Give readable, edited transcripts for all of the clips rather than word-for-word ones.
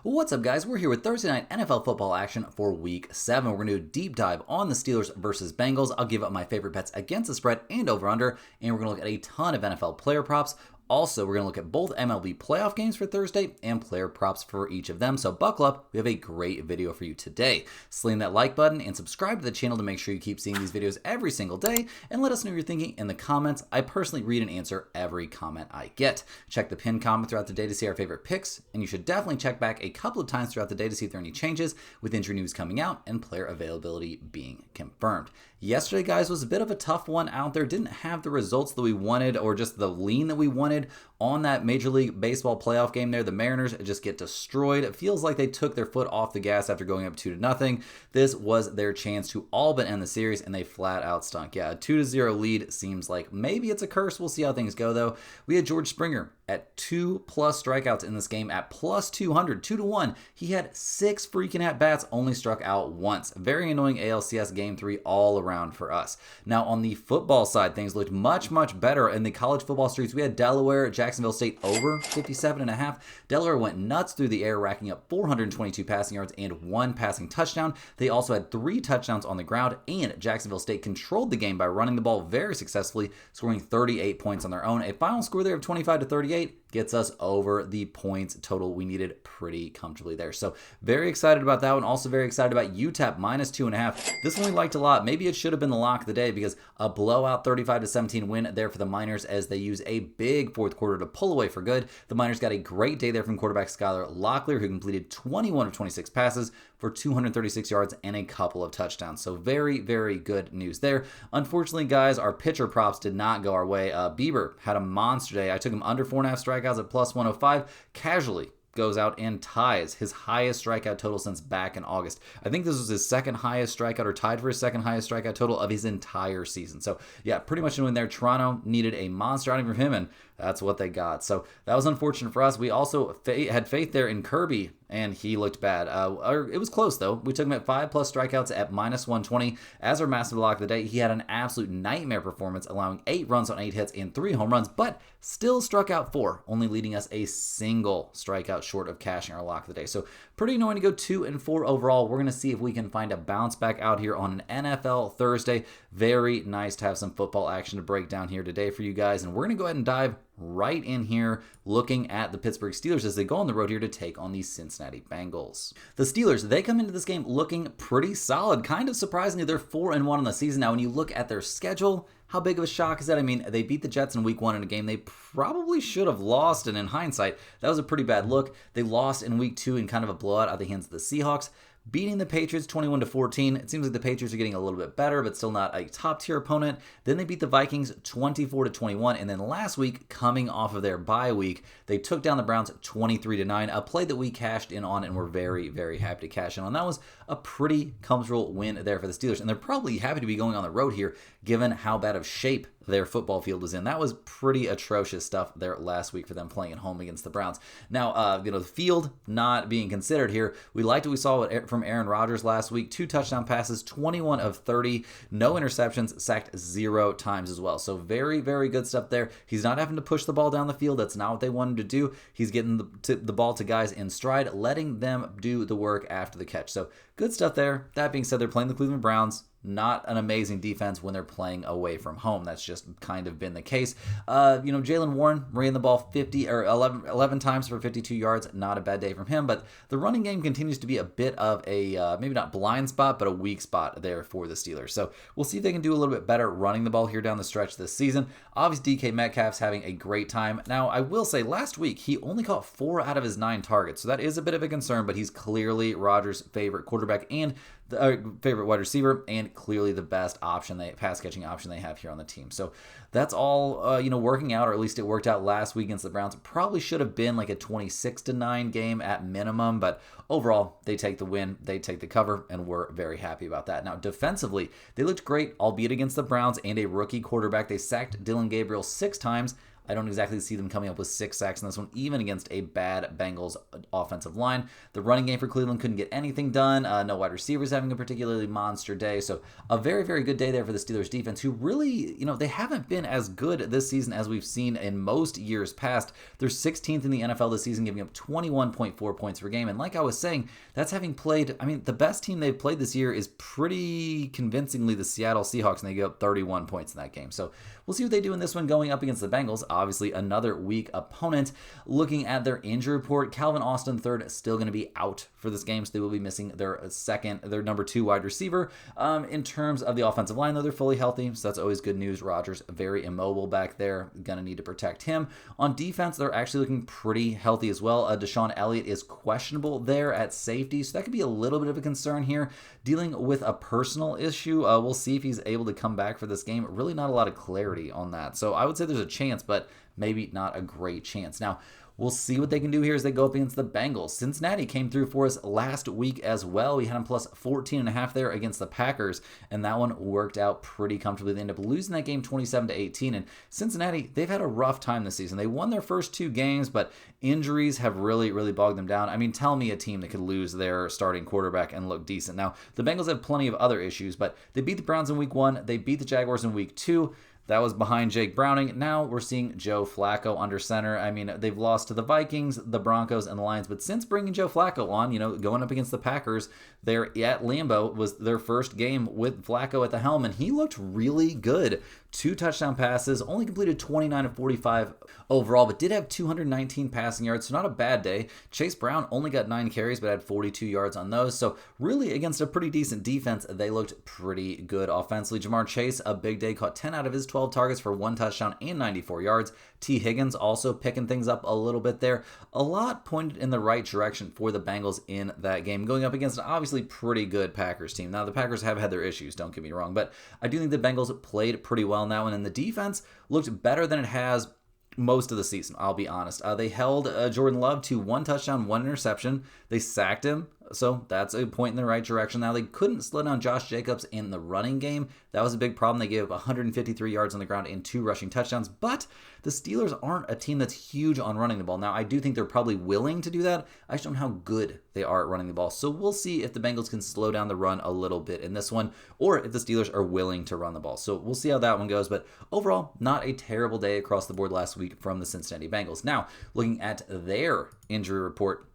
What's up, guys? We're here with Thursday night NFL football action for Week 7. We're going to do a deep dive on the Steelers versus Bengals. I'll give up my favorite bets against the spread and over-under, and we're going to look at a ton of NFL player props. Also, we're going to look at both MLB playoff games for Thursday and player props for each of them. So buckle up. We have a great video for you today. Slam that like button and subscribe to the channel to make sure you keep seeing these videos every single day. And let us know what you're thinking in the comments. I personally read and answer every comment I get. Check the pinned comment throughout the day to see our favorite picks. And you should definitely check back a couple of times throughout the day to see if there are any changes with injury news coming out and player availability being confirmed. Yesterday, guys, was a bit of a tough one out there. Didn't have the results that we wanted or just the lean that we wanted on that Major League Baseball playoff game there. The Mariners just get destroyed. It feels like they took their foot off the gas after going up 2-0. This was their chance to all but end the series, and they flat out stunk. Yeah, a 2-0 lead seems like maybe it's a curse. We'll see how things go, though. We had George Springer at 2+ strikeouts in this game at plus 200, 2-1. He had 6 freaking at-bats, only struck out once. Very annoying ALCS Game 3 all around for us. Now, on the football side, things looked much, much better. In the college football streets, we had Delaware, Jacksonville State over 57.5. Delaware went nuts through the air, racking up 422 passing yards and 1 passing touchdown. They also had 3 touchdowns on the ground, and Jacksonville State controlled the game by running the ball very successfully, scoring 38 points on their own. A final score there of 25-38 gets us over the points total we needed pretty comfortably there. So very excited about that one. Also very excited about UTEP minus 2.5. This one we liked a lot. Maybe it should have been the lock of the day because a blowout 35-17 win there for the Miners as they use a big fourth quarter to pull away for good. The Miners got a great day there from quarterback Skylar Locklear, who completed 21 of 26 passes for 236 yards and a couple of touchdowns. So very, very good news there. Unfortunately, guys, our pitcher props did not go our way. Bieber had a monster day. I took him under 4.5 strikeouts at plus 105. Casually goes out and ties his highest strikeout total since back in August. I think this was his second highest strikeout or tied for his second highest strikeout total of his entire season. So yeah, pretty much in there. Toronto needed a monster outing from him, and that's what they got. So that was unfortunate for us. We also had faith there in Kirby, and he looked bad. It was close, though. We took him at 5+ strikeouts at minus 120. As our massive lock of the day, he had an absolute nightmare performance, allowing 8 runs on 8 hits and 3 home runs, but still struck out 4, only leading us a single strikeout short of cashing our lock of the day. So pretty annoying to go 2-4 overall. We're going to see if we can find a bounce back out here on an NFL Thursday. Very nice to have some football action to break down here today for you guys, and we're going to go ahead and dive right in here looking at the Pittsburgh Steelers as they go on the road here to take on the Cincinnati Bengals. The Steelers, they come into this game looking pretty solid. Kind of surprisingly, they're 4-1 on the season. Now, when you look at their schedule, how big of a shock is that? I mean, they beat the Jets in week 1 in a game they probably should have lost, and in hindsight, that was a pretty bad look. They lost in week 2 in kind of a blowout out of the hands of the Seahawks. Beating the Patriots 21-14. It seems like the Patriots are getting a little bit better, but still not a top-tier opponent. Then they beat the Vikings 24-21. And then last week, coming off of their bye week, they took down the Browns 23-9, a play that we cashed in on and we're very, very happy to cash in on. That was a pretty comfortable win there for the Steelers. And they're probably happy to be going on the road here, given how bad of shape their football field was in. That was pretty atrocious stuff there last week for them playing at home against the Browns. Now, the field not being considered here, we liked what we saw from Aaron Rodgers last week. 2 touchdown passes, 21 of 30, no interceptions, sacked 0 times as well. So very, very good stuff there. He's not having to push the ball down the field. That's not what they wanted to do. He's getting the ball to guys in stride, letting them do the work after the catch. So good stuff there. That being said, they're playing the Cleveland Browns. Not an amazing defense when they're playing away from home. That's just kind of been the case. Jaylen Warren ran the ball 11 times for 52 yards. Not a bad day from him, but the running game continues to be a bit of a, maybe not blind spot, but a weak spot there for the Steelers. So we'll see if they can do a little bit better running the ball here down the stretch this season. Obviously, DK Metcalf's having a great time. Now, I will say last week, he only caught 4 out of his 9 targets. So that is a bit of a concern, but he's clearly Rodgers' favorite quarterback and the favorite wide receiver, and clearly the best pass catching option they have here on the team. So that's all working out, or at least it worked out last week against the Browns. It probably should have been like a 26-9 game at minimum, but overall they take the win, they take the cover, and we're very happy about that. Now defensively, they looked great, albeit against the Browns and a rookie quarterback. They sacked Dylan Gabriel 6 times. I don't exactly see them coming up with 6 sacks in this one, even against a bad Bengals offensive line. The running game for Cleveland couldn't get anything done. No wide receivers having a particularly monster day. So a very, very good day there for the Steelers defense, who really, they haven't been as good this season as we've seen in most years past. They're 16th in the NFL this season, giving up 21.4 points per game. And like I was saying, that's having played, the best team they've played this year is pretty convincingly the Seattle Seahawks, and they give up 31 points in that game. So we'll see what they do in this one going up against the Bengals. Obviously, another weak opponent. Looking at their injury report, Calvin Austin III still going to be out for this game, so they will be missing their number 2 wide receiver. In terms of the offensive line, though, they're fully healthy, so that's always good news. Rodgers very immobile back there, gonna need to protect him. On defense, they're actually looking pretty healthy as well. Deshaun Elliott is questionable there at safety, so that could be a little bit of a concern here. Dealing with a personal issue, we'll see if he's able to come back for this game. Really not a lot of clarity on that, so I would say there's a chance, but maybe not a great chance. Now, we'll see what they can do here as they go up against the Bengals. Cincinnati came through for us last week as well. We had them plus 14.5 there against the Packers, and that one worked out pretty comfortably. They ended up losing that game 27-18, and Cincinnati, they've had a rough time this season. They won their first 2 games, but injuries have really, really bogged them down. Tell me a team that could lose their starting quarterback and look decent. Now, the Bengals have plenty of other issues, but they beat the Browns in week 1. They beat the Jaguars in week 2. That was behind Jake Browning. Now we're seeing Joe Flacco under center. They've lost to the Vikings, the Broncos, and the Lions. But since bringing Joe Flacco on, going up against the Packers, there at Lambeau was their first game with Flacco at the helm, and he looked really good. 2 touchdown passes, only completed 29 of 45 overall, but did have 219 passing yards, so not a bad day. Chase Brown only got 9 carries, but had 42 yards on those. So really, against a pretty decent defense, they looked pretty good offensively. Jamar Chase, a big day, caught 10 out of his 12 targets for 1 touchdown and 94 yards. T. Higgins also picking things up a little bit there. A lot pointed in the right direction for the Bengals in that game, going up against an obviously pretty good Packers team. Now, the Packers have had their issues, don't get me wrong, but I do think the Bengals played pretty well in that one, and the defense looked better than it has most of the season, I'll be honest. They held Jordan Love to 1 touchdown, 1 interception. They sacked him, so that's a point in the right direction. Now, they couldn't slow down Josh Jacobs in the running game. That was a big problem. They gave up 153 yards on the ground and 2 rushing touchdowns, but the Steelers aren't a team that's huge on running the ball. Now, I do think they're probably willing to do that. I just don't know how good they are at running the ball. So we'll see if the Bengals can slow down the run a little bit in this one, or if the Steelers are willing to run the ball. So we'll see how that one goes. But overall, not a terrible day across the board last week from the Cincinnati Bengals. Now, looking at their injury report,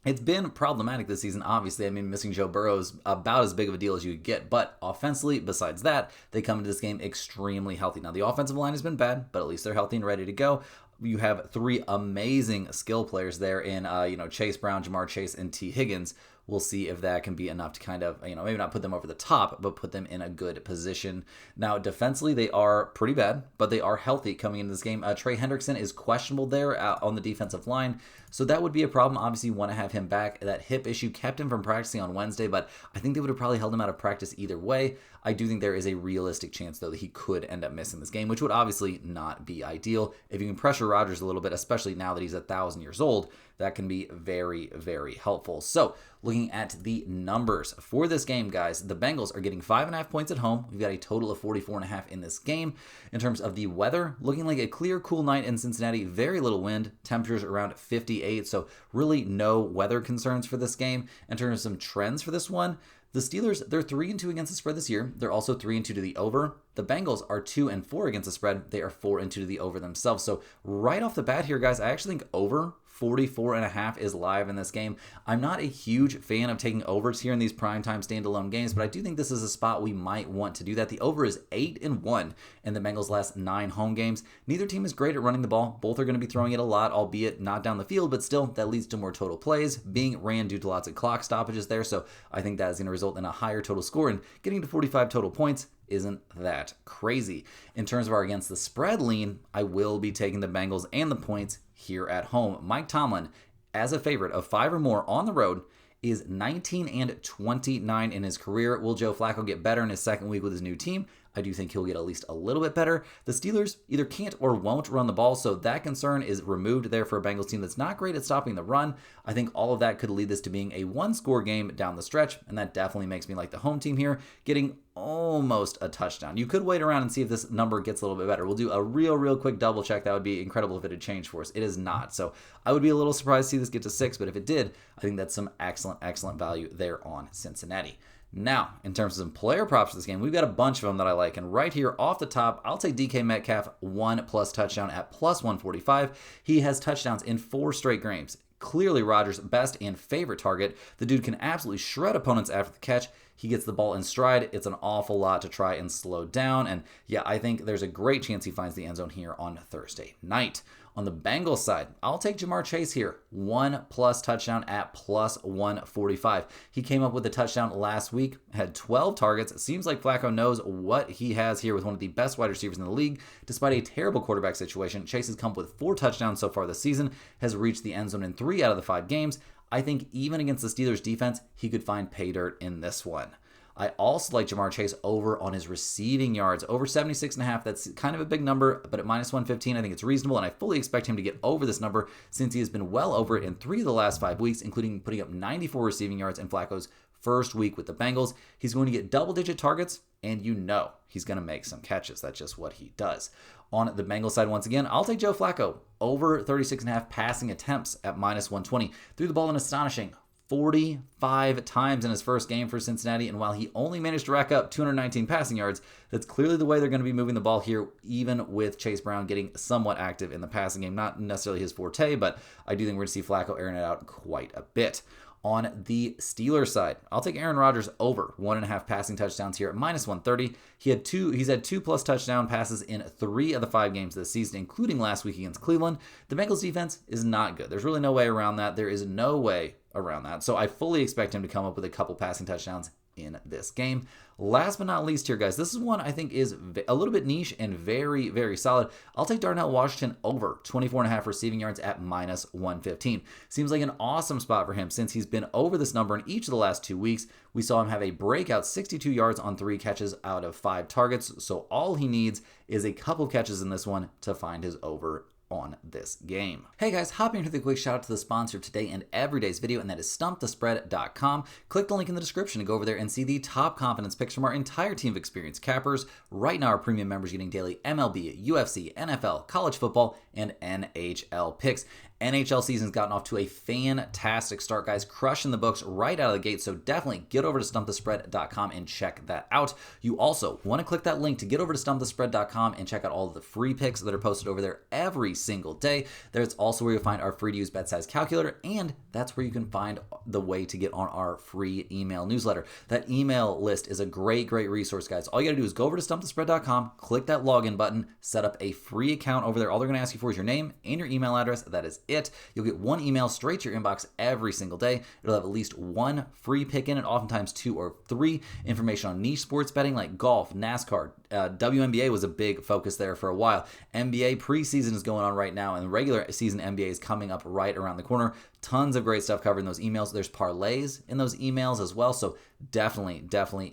it's been problematic this season, obviously. Missing Joe Burrow is about as big of a deal as you could get. But offensively, besides that, they come into this game extremely healthy. Now, the offensive line has been bad, but at least they're healthy and ready to go. You have 3 amazing skill players there in, Chase Brown, Jamar Chase, and T. Higgins. We'll see if that can be enough to kind of, maybe not put them over the top, but put them in a good position. Now, defensively, they are pretty bad, but they are healthy coming into this game. Trey Hendrickson is questionable there on the defensive line, so that would be a problem. Obviously, you want to have him back. That hip issue kept him from practicing on Wednesday, but I think they would have probably held him out of practice either way. I do think there is a realistic chance, though, that he could end up missing this game, which would obviously not be ideal. If you can pressure Rodgers a little bit, especially now that he's 1,000 years old, that can be very, very helpful. So, looking at the numbers for this game, guys, the Bengals are getting 5.5 points at home. We've got a total of 44.5 in this game. In terms of the weather, looking like a clear, cool night in Cincinnati. Very little wind. Temperatures around 58, so really no weather concerns for this game. In terms of some trends for this one, the Steelers, they're 3-2 against the spread this year. They're also 3-2 to the over. The Bengals are 2-4 against the spread. They are 4-2 to the over themselves. So right off the bat here, guys, I actually think over 44.5 is live in this game. I'm not a huge fan of taking overs here in these primetime standalone games, but I do think this is a spot we might want to do that. The over is 8-1 in the Bengals' last 9 home games. Neither team is great at running the ball. Both are going to be throwing it a lot, albeit not down the field, but still that leads to more total plays being ran due to lots of clock stoppages there. So I think that is going to result in a higher total score, and getting to 45 total points isn't that crazy. In terms of our against the spread lean, I will be taking the Bengals and the points here at home. Mike Tomlin, as a favorite of 5 or more on the road, is 19-29 in his career. Will Joe Flacco get better in his second week with his new team? I do think he'll get at least a little bit better. The Steelers either can't or won't run the ball, so that concern is removed there for a Bengals team that's not great at stopping the run. I think all of that could lead this to being a one-score game down the stretch, and that definitely makes me like the home team here, getting almost a touchdown. You could wait around and see if this number gets a little bit better. We'll do a real quick double check. That would be incredible if it had changed for us. It is not. So I would be a little surprised to see this get to 6, but if it did, I think that's some excellent value there on Cincinnati. Now, in terms of some player props for this game, we've got a bunch of them that I like. And right here off the top, I'll take DK Metcalf 1+ touchdown at +145. He has touchdowns in 4 straight games. Clearly Rodgers' best and favorite target. The dude can absolutely shred opponents after the catch. He gets the ball in stride. It's an awful lot to try and slow down. And yeah, I think there's a great chance he finds the end zone here on Thursday night. On the Bengals side, I'll take Jamar Chase here. 1+ touchdown at +145. He came up with a touchdown last week, had 12 targets. It seems like Flacco knows what he has here with one of the best wide receivers in the league. Despite a terrible quarterback situation, Chase has come up with 4 touchdowns so far this season, has reached the end zone in 3 out of the 5 games. I think even against the Steelers defense, he could find pay dirt in this one. I also like Jamar Chase over on his receiving yards, over 76.5. That's kind of a big number, but at -115, I think it's reasonable, and I fully expect him to get over this number since he has been well over it in 3 of the last 5 weeks, including putting up 94 receiving yards in Flacco's first week with the Bengals. He's going to get double-digit targets, and you know he's going to make some catches. That's just what he does. On the Bengals side, once again, I'll take Joe Flacco over 36.5 passing attempts at -120. Threw the ball an astonishing 45 times in his first game for Cincinnati, and while he only managed to rack up 219 passing yards, that's clearly the way they're going to be moving the ball here, even with Chase Brown getting somewhat active in the passing game. Not necessarily his forte, but I do think we're going to see Flacco airing it out quite a bit. On the Steelers side, I'll take Aaron Rodgers over 1.5 passing touchdowns here at -130. He's had 2+ touchdown passes in 3 of the 5 games this season, including last week against Cleveland. The Bengals defense is not good. There's really no way around that. There is no way around that. So I fully expect him to come up with a couple passing touchdowns in this game. Last but not least here, guys, this is one I think is a little bit niche and very solid. I'll take Darnell Washington over 24.5 receiving yards at -115. Seems like an awesome spot for him since he's been over this number in each of the last 2 weeks. We saw him have a breakout 62 yards on 3 catches out of 5 targets. So all he needs is a couple catches in this one to find his over on this game. Hey guys, hopping into the quick shout out to the sponsor of today and every day's video, and that is stumpthespread.com. Click the link in the description to go over there and see the top confidence picks from our entire team of experienced cappers. Right now, our premium members are getting daily MLB, UFC, NFL, college football, and NHL picks. NHL season's gotten off to a fantastic start, guys, crushing the books right out of the gate, so definitely get over to stumpthespread.com and check that out. You also want to click that link to get over to stumpthespread.com and check out all of the free picks that are posted over there every single day. There's also where you'll find our free-to-use bet size calculator, and that's where you can find the way to get on our free email newsletter. That email list is a great resource, guys. All you got to do is go over to stumpthespread.com, click that login button, set up a free account over there. All they're going to ask you for is your name and your email address. That is it. You'll get 1 email straight to your inbox every single day. It'll have at least 1 free pick in it, oftentimes 2 or 3. Information on niche sports betting like golf, NASCAR, WNBA was a big focus there for a while. NBA preseason is going on right now, and regular season NBA is coming up right around the corner. Tons of great stuff covered in those emails. There's parlays in those emails as well, so definitely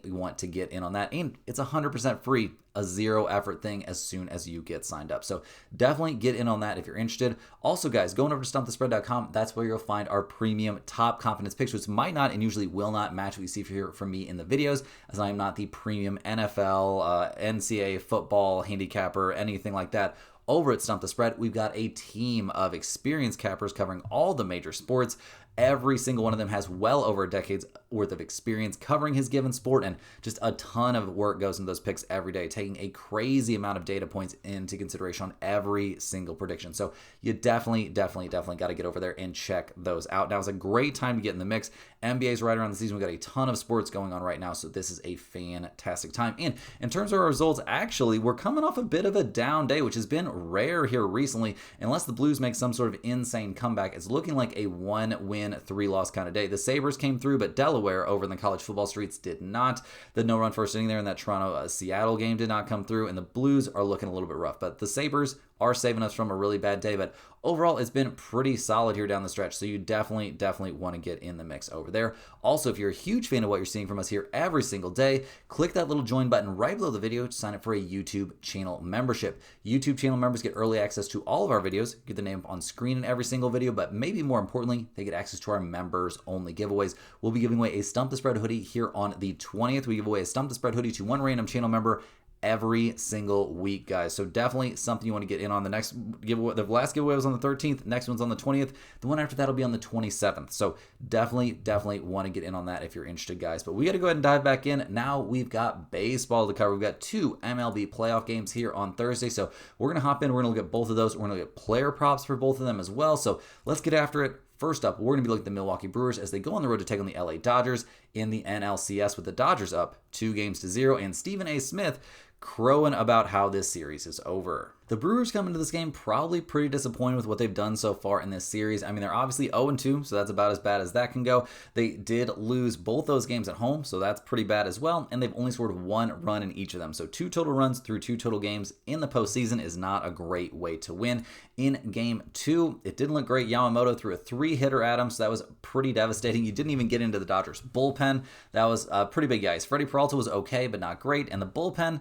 want to get in on that. And it's 100% free, a zero effort thing as soon as you get signed up. So definitely get in on that if you're interested. Also, guys, going over to stumpthespread.com, that's where you'll find our premium top confidence picks, which might not and usually will not match what you see here from me in the videos, as I am not the premium NFL, NCAA football handicapper, anything like that. Over at Stump the Spread, we've got a team of experienced cappers covering all the major sports. Every single one of them has well over a decade's worth of experience covering his given sport, and just a ton of work goes into those picks every day, taking a crazy amount of data points into consideration on every single prediction. So you definitely got to get over there and check those out. Now is a great time to get in the mix. NBA's right around the season. We've got a ton of sports going on right now, so this is a fantastic time. And in terms of our results, actually, we're coming off a bit of a down day, which has been rare here recently. Unless the Blues make some sort of insane comeback, it's looking like a 1-win, 3-loss kind of day. The Sabres came through, but Delaware over in the college football streets did not. The no-run first inning there in that Toronto-Seattle game did not come through, and the Blues are looking a little bit rough. But the Sabres are saving us from a really bad day. But overall, it's been pretty solid here down the stretch. So you definitely want to get in the mix over there. Also, if you're a huge fan of what you're seeing from us here every single day, click that little join button right below the video to sign up for a YouTube channel membership. YouTube channel members get early access to all of our videos, get the name on screen in every single video, but maybe more importantly, they get access to our members only giveaways. We'll be giving away a Stump the Spread hoodie here on the 20th. We give away a Stump the Spread hoodie to one random channel member every single week, guys. So definitely something you want to get in on. The next giveaway, the last giveaway was on the 13th, next one's on the 20th, the one after that will be on the 27th. So definitely want to get in on that if you're interested, guys. But we got to go ahead and dive back in. Now we've got baseball to cover. We've got 2 MLB playoff games here on Thursday. So we're going to hop in, we're going to look at both of those. We're going to look at player props for both of them as well. So let's get after it. First up, we're going to be looking at the Milwaukee Brewers as they go on the road to take on the LA Dodgers in the NLCS, with the Dodgers up 2-0 and Stephen A. Smith crowing about how this series is over. The Brewers come into this game probably pretty disappointed with what they've done so far in this series. I mean, they're obviously 0-2, so that's about as bad as that can go. They did lose both those games at home, so that's pretty bad as well, and they've only scored 1 run in each of them. So 2 total runs through 2 total games in the postseason is not a great way to win. In Game 2, it didn't look great. Yamamoto threw a 3-hitter at him, so that was pretty devastating. You didn't even get into the Dodgers bullpen. That was pretty big ice. Freddie Peralta was okay, but not great, and the bullpen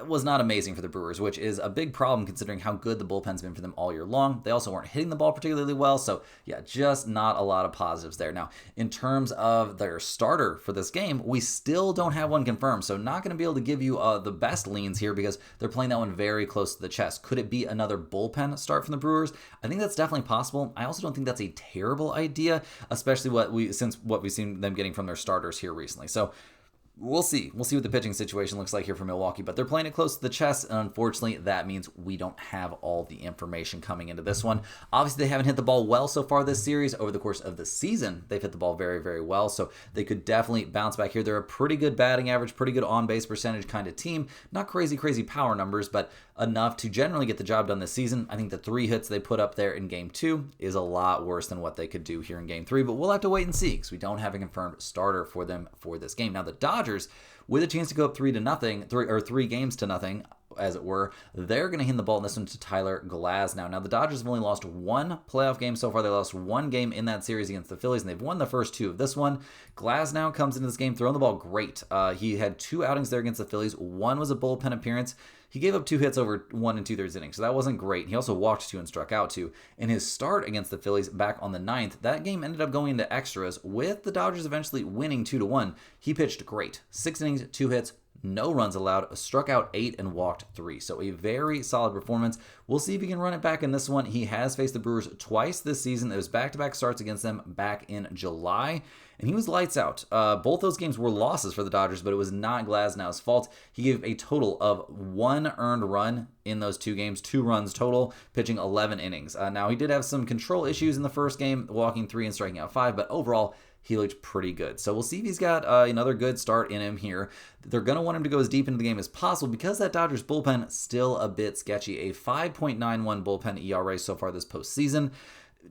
was not amazing for the Brewers, which is a big problem considering how good the bullpen's been for them all year long. They also weren't hitting the ball particularly well, so yeah, just not a lot of positives there. Now, in terms of their starter for this game, we still don't have one confirmed, so not going to be able to give you the best leans here because they're playing that one very close to the chest. Could it be another bullpen start from the Brewers? I think that's definitely possible. I also don't think that's a terrible idea, especially since what we've seen them getting from their starters here recently. So we'll see. We'll see what the pitching situation looks like here for Milwaukee, but they're playing it close to the chest, and unfortunately, that means we don't have all the information coming into this one. Obviously, they haven't hit the ball well so far this series. Over the course of the season, they've hit the ball very well, so they could definitely bounce back here. They're a pretty good batting average, pretty good on-base percentage kind of team. Not crazy power numbers, but enough to generally get the job done this season. I think the 3 hits they put up there in Game 2 is a lot worse than what they could do here in Game 3, but we'll have to wait and see because we don't have a confirmed starter for them for this game. Now, the Dodgers, with a chance to go up 3 games to nothing, as it were, they're going to hand the ball in this one to Tyler Glasnow. Now, the Dodgers have only lost 1 playoff game so far. They lost 1 game in that series against the Phillies, and they've won the first 2 of this one. Glasnow comes into this game throwing the ball great. He had 2 outings there against the Phillies. 1 was a bullpen appearance. He gave up 2 hits over 1 2/3 innings, so that wasn't great. He also walked 2 and struck out 2. In his start against the Phillies back on the 9th, that game ended up going into extras, with the Dodgers eventually winning 2-1. He pitched great. 6 innings, 2 hits, no runs allowed, struck out 8 and walked 3. So a very solid performance. We'll see if he can run it back in this one. He has faced the Brewers twice this season. It was back-to-back starts against them back in July, and he was lights out. Both those games were losses for the Dodgers, but it was not Glasnow's fault. He gave a total of 1 earned run in those 2 games, 2 runs total, pitching 11 innings. Now, he did have some control issues in the first game, walking 3 and striking out 5, but overall, he looked pretty good. So we'll see if he's got another good start in him here. They're going to want him to go as deep into the game as possible because that Dodgers bullpen still a bit sketchy. A 5.91 bullpen ERA so far this postseason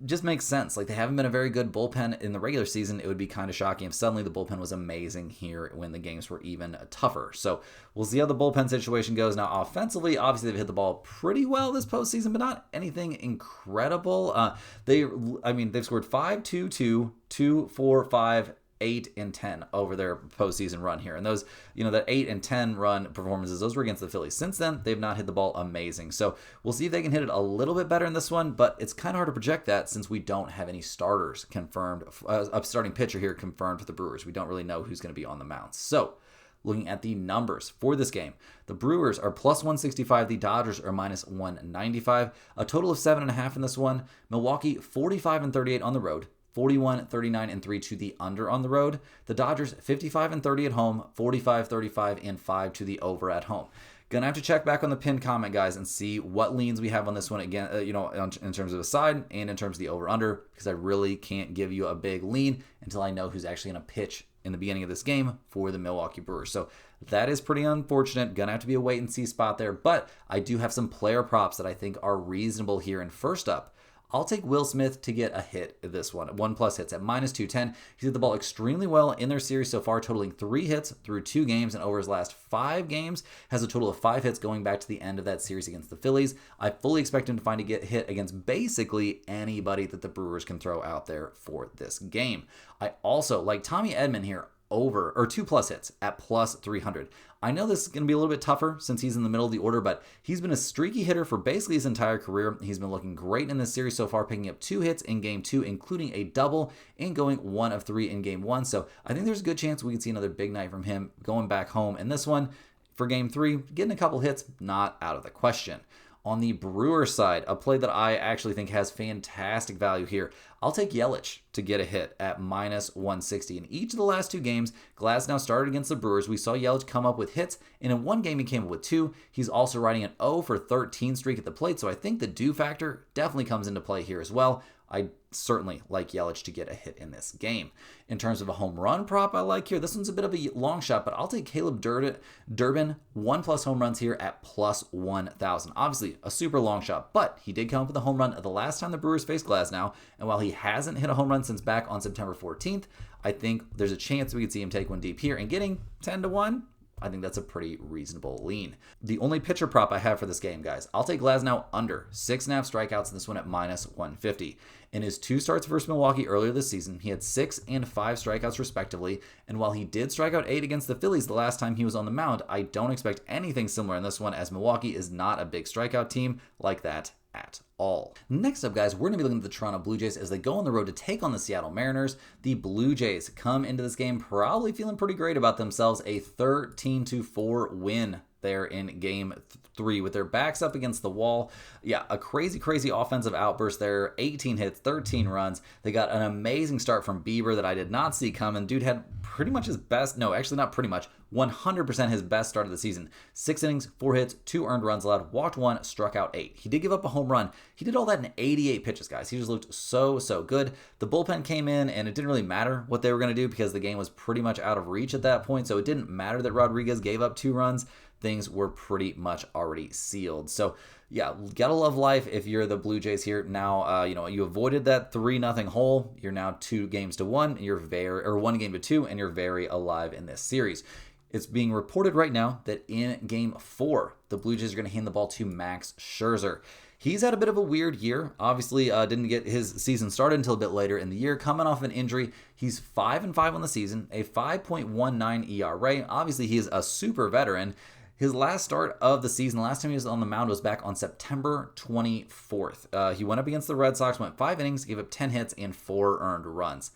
just makes sense. Like, they haven't been a very good bullpen in the regular season. It would be kind of shocking if suddenly the bullpen was amazing here when the games were even tougher. So we'll see how the bullpen situation goes. Now, offensively, obviously they've hit the ball pretty well this postseason, but not anything incredible. They've scored 5-2-2, 2-4-5, 8 and 10 over their postseason run here. And those, that 8 and 10 run performances, those were against the Phillies. Since then, they've not hit the ball amazing. So we'll see if they can hit it a little bit better in this one, but it's kind of hard to project that since we don't have any starters confirmed, a starting pitcher here confirmed for the Brewers. We don't really know who's going to be on the mound. So looking at the numbers for this game, the Brewers are plus 165. The Dodgers are minus 195. A total of 7.5 in this one. Milwaukee 45-38 on the road. 41-39-3 to the under on the road. The Dodgers 55-30 at home, 45-35 and 5 to the over at home. Gonna have to check back on the pinned comment, guys, and see what leans we have on this one again, in terms of the side and in terms of the over-under, because I really can't give you a big lean until I know who's actually gonna pitch in the beginning of this game for the Milwaukee Brewers. So that is pretty unfortunate. Gonna have to be a wait and see spot there, but I do have some player props that I think are reasonable here. And first up, I'll take Will Smith to get a hit this one. 1+ hits at -210. He's hit the ball extremely well in their series so far, totaling 3 hits through 2 games, and over his last 5 games has a total of 5 hits going back to the end of that series against the Phillies. I fully expect him to find a get hit against basically anybody that the Brewers can throw out there for this game. I also like Tommy Edman here over or 2+ hits at +300. I know this is going to be a little bit tougher since he's in the middle of the order, but he's been a streaky hitter for basically his entire career. He's been looking great in this series so far, picking up 2 hits in game 2, including a double, and going 1 of 3 in game 1. So I think there's a good chance we can see another big night from him going back home in this one. For game 3, getting a couple hits, not out of the question. On the Brewers side, a play that I actually think has fantastic value here, I'll take Yelich to get a hit at -160. In each of the last 2 games, Glasnow started against the Brewers. We saw Yelich come up with hits, and in one game he came up with 2. He's also riding an 0-for-13 streak at the plate, so I think the do factor definitely comes into play here as well. I certainly like Yelich to get a hit in this game. In terms of a home run prop I like here, this one's a bit of a long shot, but I'll take Caleb Durbin 1+ home runs here at +1,000. Obviously, a super long shot, but he did come up with a home run the last time the Brewers faced Glasnow, and while he hasn't hit a home run since back on September 14th, I think there's a chance we could see him take one deep here, and getting 10-1, I think that's a pretty reasonable lean. The only pitcher prop I have for this game, guys, I'll take Glasnow under 6.5 strikeouts in this one at -150. In his 2 starts versus Milwaukee earlier this season, he had 6 and 5 strikeouts respectively, and while he did strike out 8 against the Phillies the last time he was on the mound, I don't expect anything similar in this one, as Milwaukee is not a big strikeout team like that at all. Next up, guys, we're going to be looking at the Toronto Blue Jays as they go on the road to take on the Seattle Mariners. The Blue Jays come into this game probably feeling pretty great about themselves, a 13-4 win there in game 3 with their backs up against the wall. Yeah, a crazy offensive outburst there. 18 hits, 13 runs. They got an amazing start from Bieber that I did not see coming. Dude had pretty much his best, no, actually not pretty much, 100% his best start of the season. 6 innings, 4 hits, 2 earned runs allowed, walked 1, struck out 8. He did give up a home run. He did all that in 88 pitches, guys. He just looked so good. The bullpen came in, and it didn't really matter what they were going to do because the game was pretty much out of reach at that point, so it didn't matter that Rodriguez gave up 2 runs. Things were pretty much already sealed. So yeah, gotta love life if you're the Blue Jays here. Now, you avoided that 3-0 hole. You're now 2 games to 1. Or 1 game to 2, and you're very alive in this series. It's being reported right now that in game 4, the Blue Jays are going to hand the ball to Max Scherzer. He's had a bit of a weird year. Obviously, didn't get his season started until a bit later in the year. Coming off an injury, he's 5-5 on the season, a 5.19 ERA. Obviously, he is a super veteran. His last start of the season, last time he was on the mound, was back on September 24th. He went up against the Red Sox, went 5 innings, gave up 10 hits and 4 earned runs.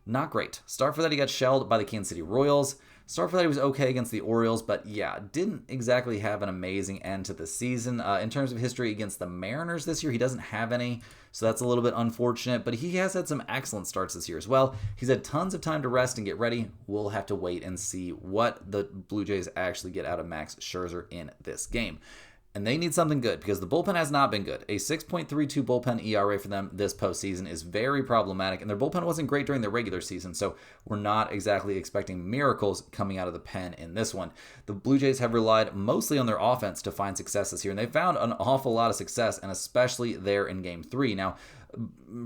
Not great. Start for that, he got shelled by the Kansas City Royals. Start for that, he was okay against the Orioles, but yeah, didn't exactly have an amazing end to the season. In terms of history against the Mariners this year, he doesn't have any, so that's a little bit unfortunate, but he has had some excellent starts this year as well. He's had tons of time to rest and get ready. We'll have to wait and see what the Blue Jays actually get out of Max Scherzer in this game. And they need something good because the bullpen has not been good. A 6.32 bullpen ERA for them this postseason is very problematic, and their bullpen wasn't great during the regular season, so we're not exactly expecting miracles coming out of the pen in this one. The Blue Jays have relied mostly on their offense to find success this year, and they found an awful lot of success, and especially there in Game 3. Now,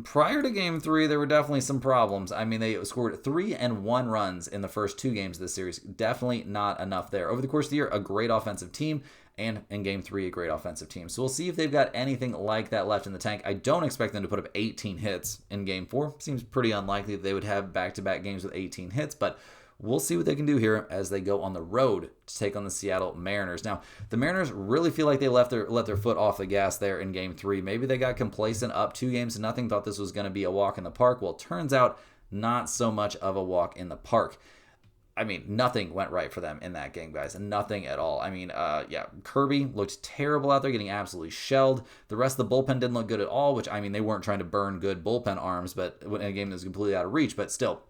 prior to Game 3, there were definitely some problems. I mean, they scored 3 and 1 runs in the first 2 games of this series. Definitely not enough there. Over the course of the year, a great offensive team, and in Game 3, a great offensive team. So we'll see if they've got anything like that left in the tank. I don't expect them to put up 18 hits in Game 4. Seems pretty unlikely that they would have back-to-back games with 18 hits, but we'll see what they can do here as they go on the road to take on the Seattle Mariners. Now, the Mariners really feel like they let their foot off the gas there in Game 3. Maybe they got complacent up 2-0, thought this was going to be a walk in the park. Well, it turns out not so much of a walk in the park. I mean, nothing went right for them in that game, guys. Nothing at all. I mean, Kirby looked terrible out there, getting absolutely shelled. The rest of the bullpen didn't look good at all, which, I mean, they weren't trying to burn good bullpen arms, but in a game that was completely out of reach, but still,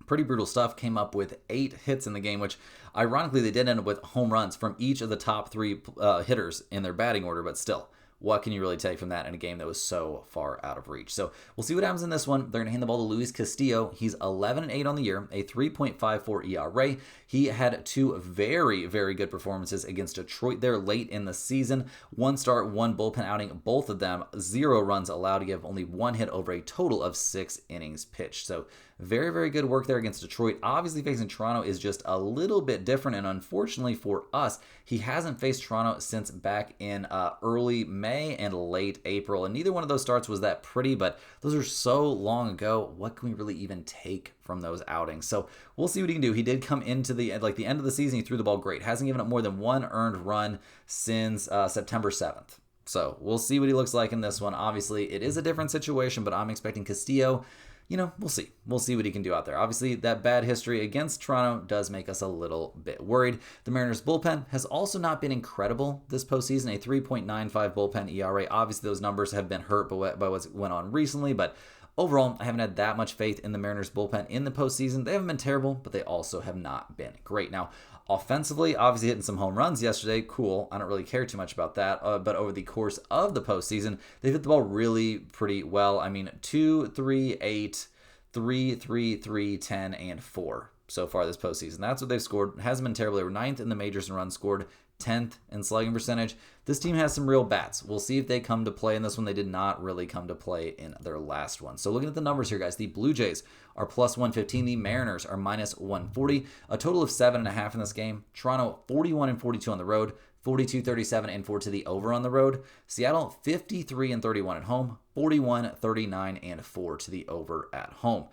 pretty brutal stuff. Came up with 8 hits in the game, which, ironically, they did end up with home runs from each of the top 3 hitters in their batting order, but still, what can you really take from that in a game that was so far out of reach? So we'll see what happens in this one. They're going to hand the ball to Luis Castillo. He's 11-8 on the year, a 3.54 ERA. He had two very, very good performances against Detroit there late in the season. One start, one bullpen outing, both of them 0 runs allowed to give only 1 hit over a total of 6 innings pitched. So very, very good work there against Detroit. Obviously, facing Toronto is just a little bit different, and unfortunately for us, he hasn't faced Toronto since back in early May and late April, and neither one of those starts was that pretty, but those are so long ago. What can we really even take from those outings? So we'll see what he can do. He did come into the end of the season. He threw the ball great. Hasn't given up more than 1 earned run since September 7th. So we'll see what he looks like in this one. Obviously, it is a different situation, but I'm expecting Castillo. We'll see. We'll see what he can do out there. Obviously, that bad history against Toronto does make us a little bit worried. The Mariners' bullpen has also not been incredible this postseason, a 3.95 bullpen ERA. Obviously, those numbers have been hurt by what's went on recently, but overall, I haven't had that much faith in the Mariners' bullpen in the postseason. They haven't been terrible, but they also have not been great. Now, offensively, obviously hitting some home runs yesterday. Cool. I don't really care too much about that. But over the course of the postseason, they've hit the ball really pretty well. I mean, 2, 3, 8, 3, 3, 3, 10, and 4 so far this postseason. That's what they've scored. It hasn't been terrible. They were 9th in the majors in runs scored, 10th in slugging percentage. This team has some real bats. We'll see if they come to play in this one. They did not really come to play in their last one. So looking at the numbers here, guys, the Blue Jays are plus 115. The Mariners are minus 140. A total of 7.5 in this game. Toronto 41-42 on the road, 42-37-4 to the over on the road. Seattle 53-31 at home, 41-39-4 to the over at home.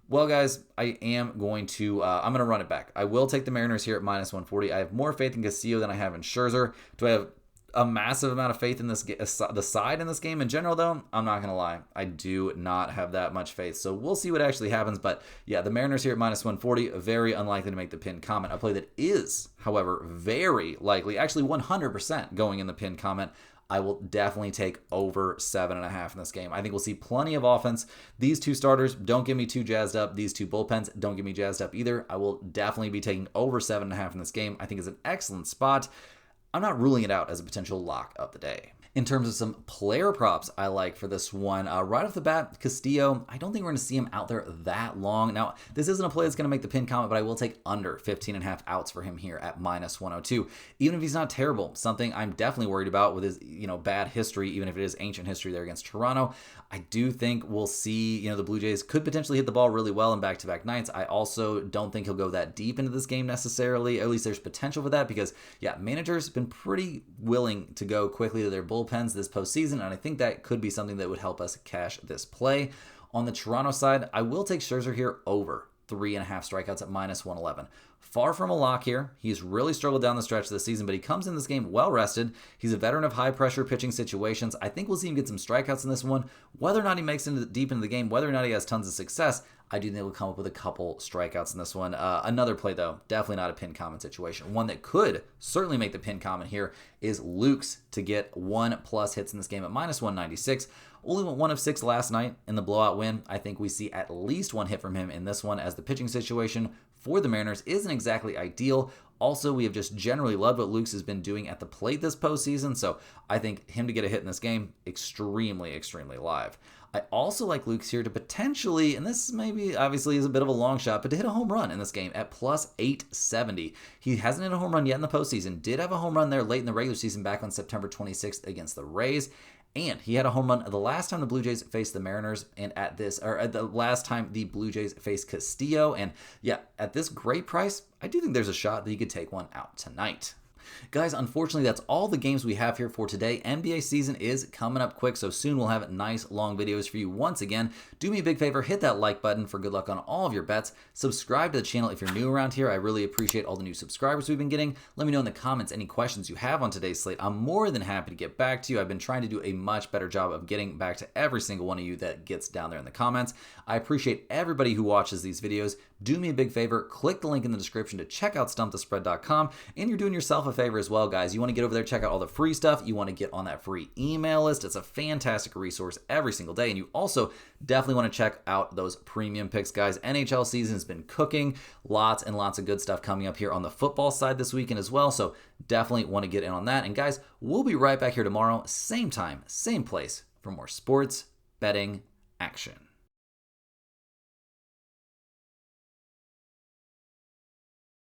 Well, guys, I am going to I'm going to run it back. I will take the Mariners here at minus 140. I have more faith in Castillo than I have in Scherzer. Do I have a massive amount of faith in the side in this game in general, though? I'm not going to lie. I do not have that much faith. So we'll see what actually happens. But yeah, the Mariners here at minus 140, very unlikely to make the pinned comment. A play that is, however, very likely, actually 100% going in the pinned comment. I will definitely take over 7.5 in this game. I think we'll see plenty of offense. These two starters don't get me too jazzed up. These two bullpens don't get me jazzed up either. I will definitely be taking over 7.5 in this game. I think it's an excellent spot. I'm not ruling it out as a potential lock of the day. In terms of some player props I like for this one, right off the bat, Castillo, I don't think we're going to see him out there that long. Now, this isn't a play that's going to make the pin comment, but I will take under 15.5 outs for him here at minus 102. Even if he's not terrible, something I'm definitely worried about with his bad history, even if it is ancient history there against Toronto. I do think we'll see, the Blue Jays could potentially hit the ball really well in back-to-back nights. I also don't think he'll go that deep into this game necessarily. At least there's potential for that because, managers have been pretty willing to go quickly to their bullpens this postseason, and I think that could be something that would help us cash this play. On the Toronto side, I will take Scherzer here over 3.5 strikeouts at minus 111. Far from a lock here. He's really struggled down the stretch of the season, but he comes in this game well rested. He's a veteran of high-pressure pitching situations. I think we'll see him get some strikeouts in this one. Whether or not he makes it deep into the game, whether or not he has tons of success, I do think he'll come up with a couple strikeouts in this one. Another play, though, definitely not a pin comment situation. One that could certainly make the pin comment here is Luke's to get 1+ hits in this game at minus 196. Only went 1 of 6 last night in the blowout win. I think we see at least 1 hit from him in this one, as the pitching situation for the Mariners isn't exactly ideal. Also, we have just generally loved what Luke's has been doing at the plate this postseason, so I think him to get a hit in this game, extremely, extremely live. I also like Luke's here to potentially, and this maybe obviously is a bit of a long shot, but to hit a home run in this game at plus 870. He hasn't hit a home run yet in the postseason. Did have a home run there late in the regular season back on September 26th against the Rays. And he had a home run the last time the Blue Jays faced the Mariners, and at the last time the Blue Jays faced Castillo. And at this great price, I do think there's a shot that he could take one out tonight. Guys, unfortunately, that's all the games we have here for today. NBA season is coming up quick, so soon we'll have nice, long videos for you once again. Do me a big favor, hit that like button for good luck on all of your bets. Subscribe to the channel if you're new around here. I really appreciate all the new subscribers we've been getting. Let me know in the comments any questions you have on today's slate. I'm more than happy to get back to you. I've been trying to do a much better job of getting back to every single one of you that gets down there in the comments. I appreciate everybody who watches these videos. Do me a big favor, click the link in the description to check out stumpthespread.com, and you're doing yourself a favor favor as well, guys. You want to get over there, check out all the free stuff. You want to get on that free email list. It's a fantastic resource every single day. And you also definitely want to check out those premium picks, guys. NHL season has been cooking. Lots and lots of good stuff coming up here on the football side this weekend as well. So definitely want to get in on that. And guys, we'll be right back here tomorrow, same time, same place, for more sports betting action.